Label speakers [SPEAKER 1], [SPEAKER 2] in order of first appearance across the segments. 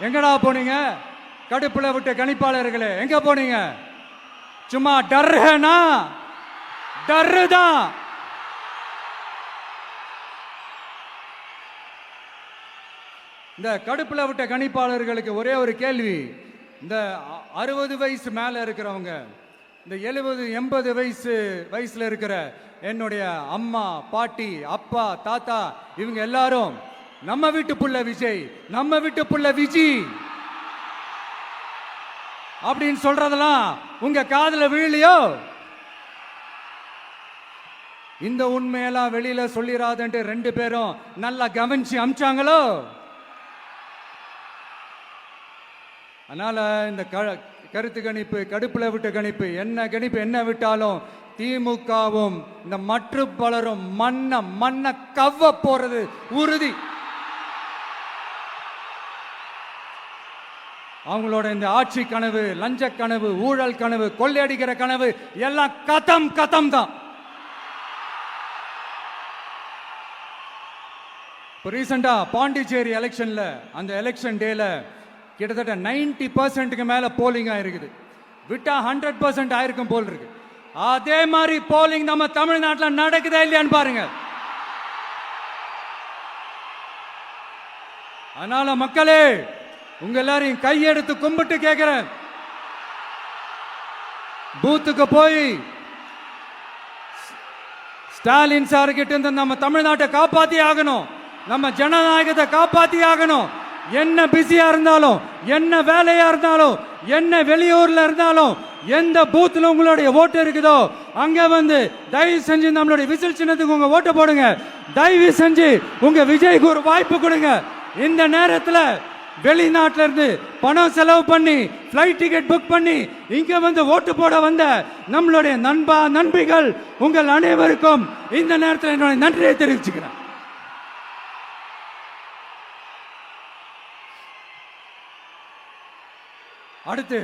[SPEAKER 1] எங்கடா போனீங்க? கடுப்புல விட்ட கணிப்பாளர்களே எங்க போனீங்க? சும்மா டர்னா டர்ரு தான். இந்த கடுப்புல விட்ட கணிப்பாளர்களுக்கு ஒரே ஒரு கேள்வி. இந்த 60 வயசு மேல இருக்கிறவங்க, இந்த 70 80 வயசுல இருக்கிற என்னுடைய அம்மா பாட்டி அப்பா தாத்தா இவங்க எல்லாரும் நம்ம வீட்டு புள்ள விஜய், நம்ம வீட்டு புள்ள விஜி அப்படின்னு சொல்றதெல்லாம் உங்க காதுல விழலையோ? இந்த உண்மையெல்லாம் வெளியில சொல்லிராதன்ட்டு 2 பேரும் நல்லா கவனிச்சு அமிச்சாங்களோ? அதனால இந்த கருத்து கணிப்பு, கடுப்புல விட்ட கணிப்பு என்ன விட்டாலும் திமுகவும் இந்த மற்ற பலரும் மண்ண கவ்வ போறது உறுதி. அவங்களோட இந்த ஆட்சி கனவு, லஞ்ச கனவு, ஊழல் கனவு, கொள்ளையடிக்கிற கனவு எல்லாம் கதம் தான். இப்போ ரீசெண்டா பாண்டிச்சேரி எலெக்ஷன்ல, அந்த எலெக்ஷன் டேல கிட்டத்தட்ட 90% மேல போலிங் ஆயிருக்குது. விட்டா 100% ஆயிருக்கும் போல் இருக்கு. அதே மாதிரி போலிங் நம்ம தமிழ்நாட்டில் நடக்குதா இல்லையான்னு பாருங்க. அதனால மக்களே, உங்க எல்லாரையும் கையெடுத்து கும்பிட்டு கேட்கிறேன், பூத்துக்கு போய் ஸ்டாலின் சார் கிட்ட இருந்து நம்ம தமிழ்நாட்டை காப்பாத்தி ஆகணும், நம்ம ஜனநாயகத்தை காப்பாத்தி ஆகணும். என்ன பிஸியா இருந்தாலும், என்ன வேலையா இருந்தாலும், என்ன வெளியூர்ல இருந்தாலும், எந்த பூத்துல உங்களுடைய ஓட்டு இருக்குதோ அங்க வந்து தயவு செஞ்சு நம்மளுடைய விசில் சின்னத்துக்கு உங்க ஓட்டு போடுங்க. தயவு செஞ்சு உங்க விஜய்க்கு ஒரு வாய்ப்பு கொடுங்க. இந்த நேரத்தில் வெளிநாட்டில இருந்து பணம் செலவு பண்ணி பிளைட் டிக்கெட் புக் பண்ணி இங்க வந்து ஓட்டு போட வந்த நம்மளுடைய நண்பிகள் உங்கள் அனைவருக்கும் இந்த நேரத்தில் என்னுடைய நன்றியை தெரிவிச்சுக்கிறேன். அடுத்து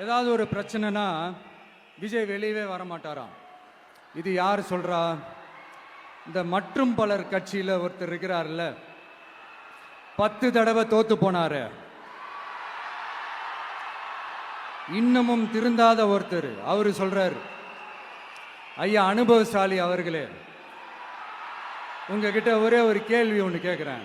[SPEAKER 1] ஏதாவது ஒரு பிரச்சனைனா விஜய் வெளியவே வரமாட்டாராம். இது யார் சொல்றா? இந்த மற்றும் பலர் கட்சியில் ஒருத்தர் இருக்கிறார்ல, 10 தடவை தோத்து போனாரு, இன்னமும் திருந்தாத ஒருத்தர், அவரு சொல்றாரு, ஐயா அனுபவசாலி அவர்களே, உங்ககிட்ட ஒரே ஒரு கேள்வி ஒன்று கேட்கிறேன்.